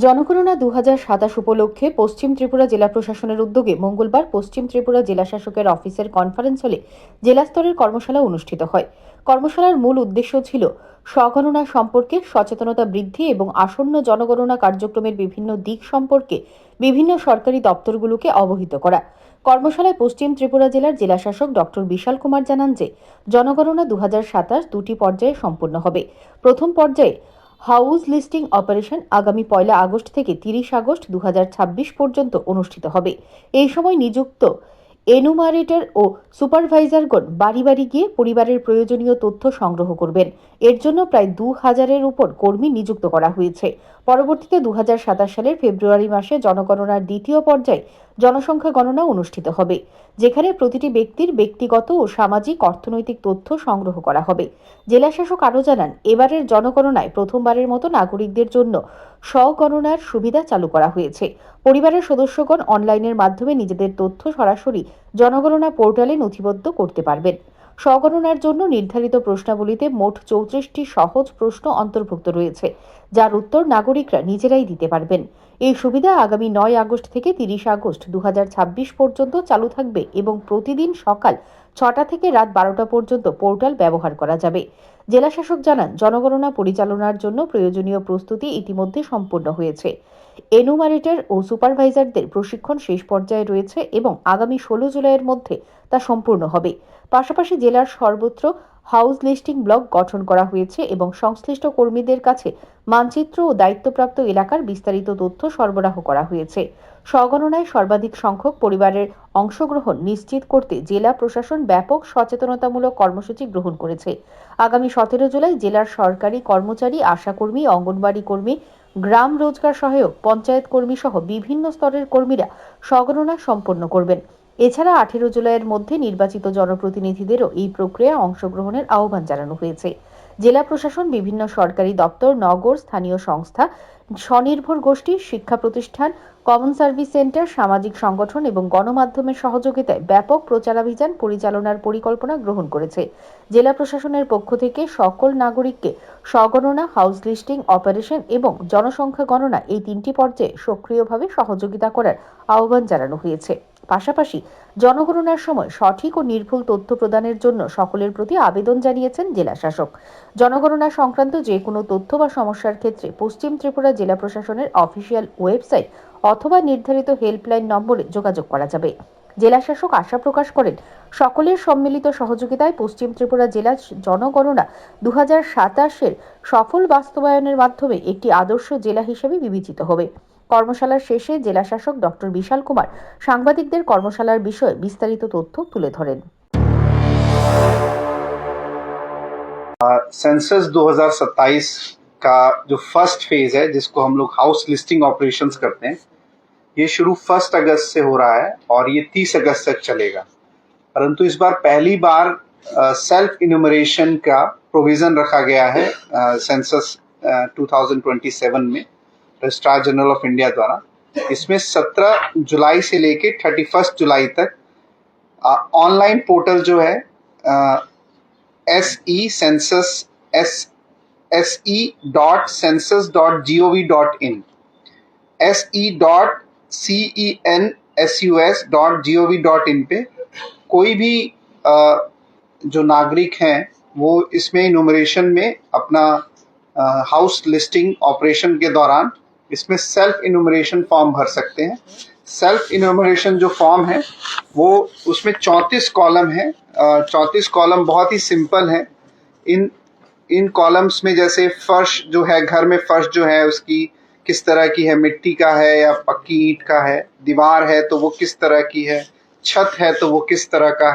জনগণনা 2027 উপলক্ষে পশ্চিম ত্রিপুরা জেলা প্রশাসনের উদ্যোগে মঙ্গলবার পশ্চিম ত্রিপুরা জেলা শাসকের অফিসের কনফারেন্স হলে জেলা স্তরের কর্মশালা অনুষ্ঠিত হয়। কর্মশালার মূল উদ্দেশ্য ছিল স্বগণনা সম্পর্কে সচেতনতা বৃদ্ধি এবং আসন্ন জনগণনা কার্যক্রমের বিভিন্ন দিক সম্পর্কে বিভিন্ন সরকারি দপ্তরগুলোকে অবহিত করা। কর্মশালায় পশ্চিম ত্রিপুরা জেলার জেলাশাসক ডক্টর বিশাল কুমার জানান যে জনগণনা 2027 দুটি পর্যায়ে সম্পন্ন হবে। প্রথম পর্যায়ে হাউস লিস্টিং অপারেশন আগামী 1 আগস্ট থেকে 30 আগস্ট 2026 পর্যন্ত অনুষ্ঠিত হবে। এই সময় নিযুক্ত এনুমারেটর ও সুপারভাইজারগণ বাড়ি বাড়ি গিয়ে পরিবারের প্রয়োজনীয় তথ্য সংগ্রহ করবেন। এর জন্য প্রায় 2000-এর উপর কর্মী নিযুক্ত করা হয়েছে। পরবর্তীতে 2027 সালের ফেব্রুয়ারি মাসে জনগণনার দ্বিতীয় পর্যায়ে জনসংখ্যা গণনা অনুষ্ঠিত হবে, যেখানে প্রতিটি ব্যক্তির ব্যক্তিগত ও সামাজিক অর্থনৈতিক তথ্য সংগ্রহ করা হবে। জেলাশাসক আরও জানান, এবারের জনগণনায় প্রথমবারের মতো নাগরিকদের জন্য স্বগণনার সুবিধা চালু করা হয়েছে। পরিবারের সদস্যগণ অনলাইনের মাধ্যমে নিজেদের তথ্য সরাসরি জনগণনা পোর্টালে নথিবদ্ধ করতে পারবেন। স্বগণনার জন্য নির্ধারিত প্রশ্নাবলীতে মোট 34টি সহজ প্রশ্ন অন্তর্ভুক্ত রয়েছে, যার উত্তর নাগরিকরা নিজেরাই দিতে পারবেন। এই সুবিধা আগামী 9 আগস্ট থেকে 30 আগস্ট 2026 পর্যন্ত চালু থাকবে এবং প্রতিদিন সকাল 6টা থেকে রাত 12টা পর্যন্ত পোর্টাল ব্যবহার করা যাবে। জেলাশাসক জানান, জনগণনা পরিচালনার জন্য প্রয়োজনীয় প্রস্তুতি ইতিমধ্যে সম্পন্ন হয়েছে। এনুমারেটর ও সুপারভাইজারদের প্রশিক্ষণ শেষ পর্যায়ে রয়েছে এবং আগামী 16 জুলাইয়ের মধ্যে তা সম্পূর্ণ হবে। পাশাপাশি জেলার সর্বত্র হাউস লিস্টিং ব্লক গঠন করা হয়েছে এবং সংশ্লিষ্ট কর্মীদের কাছে মানচিত্র ও দায়িত্বপ্রাপ্ত এলাকার বিস্তারিত তথ্য সরবরাহ করা হয়েছে। স্বগণনায় সর্বাধিক সংখ্যক পরিবারের অংশগ্রহণ নিশ্চিত করতে জেলা প্রশাসন ব্যাপক সচেতনতামূলক কর্মসূচি গ্রহণ করেছে। আগামী 17 জুলাই জেলার সরকারি কর্মচারী, আশাকর্মী, অঙ্গনবাড়ি কর্মী, গ্রাম রোজগার সহায়ক, পঞ্চায়েত কর্মী সহ বিভিন্ন স্তরের কর্মীরা স্বগণনা সম্পন্ন করবেন। এছাড়া 18 জুলাইয়ের মধ্যে নির্বাচিত জনপ্রতিনিধিদেরও এই প্রক্রিয়ায় অংশগ্রহণের আহ্বান জানানো হয়েছে। জেলা প্রশাসন বিভিন্ন সরকারি দপ্তর, নগর, স্থানীয় সংস্থা, স্বনির্ভর গোষ্ঠী, শিক্ষা প্রতিষ্ঠান, কমন সার্ভিস সেন্টার, সামাজিক সংগঠন এবং গণমাধ্যমের সহযোগিতায় ব্যাপক প্রচারাভিযান পরিচালনার পরিকল্পনা গ্রহণ করেছে। জেলা প্রশাসনের পক্ষ থেকে সকল নাগরিককে স্বগণনা, হাউস লিস্টিং অপারেশন এবং জনসংখ্যা গণনা এই 3টি পর্যায়ে সক্রিয়ভাবে সহযোগিতা করার আহ্বান জানানো হয়েছে। পাশাপাশি জনগণনার সময় সঠিক ও নির্ভুল তথ্য প্রদানের জন্য সকলের প্রতি আবেদন জানিয়েছেন জেলাশাসক। জনগণনা সংক্রান্ত যে কোনো তথ্য বা সমস্যার ক্ষেত্রে পশ্চিম ত্রিপুরা জেলা প্রশাসনের অফিসিয়াল ওয়েবসাইট অথবা নির্ধারিত হেল্পলাইন নম্বরে যোগাযোগ করা যাবে। জেলাশাসক আশা প্রকাশ করেন, সকলের সম্মিলিত সহযোগিতায় পশ্চিম ত্রিপুরা জেলা জনগণনা 2027-এর সফল বাস্তবায়নের মাধ্যমে একটি আদর্শ জেলা হিসেবে বিবেচিত হবে। কর্মশালার শেষে জেলাশাসক ডক্টর বিশাল কুমার সাংবাদিকদের কর্মশালার বিষয়ে বিস্তারিত তথ্য তুলে ধরেন। सेंसस 2027 का जो फर्स्ट फेज है, जिसको हम लोग हाउस लिस्टिंग ऑपरेशंस करते हैं, ये शुरू 1 अगस्त से हो रहा है और ये 30 अगस्त तक चलेगा। परंतु इस बार पहली बार सेल्फ इन्यूमरेशन का प्रोविजन रखा गया है सेंसस 2027 में रजिस्ट्रार जनरल ऑफ इंडिया द्वारा। इसमें 17 जुलाई से लेके 31 जुलाई तक ऑनलाइन पोर्टल जो है se.census.gov.in se.census.gov.in पे कोई भी जो नागरिक हैं वो इसमें इन्यूमरेशन में अपना हाउस लिस्टिंग ऑपरेशन के दौरान इसमें सेल्फ इन्यूमरेशन फॉर्म भर सकते हैं। सेल्फ इन्यूमरेशन जो फॉर्म है वो उसमें 34 कॉलम है। 34 कॉलम बहुत ही सिंपल है। इन कॉलम्स में जैसे फर्श जो है, घर में फर्श जो है उसकी किस तरह की है, मिट्टी का है या पक्की ईंट का है, दीवार है तो वो किस तरह की है, छत है तो वो किस तरह का है।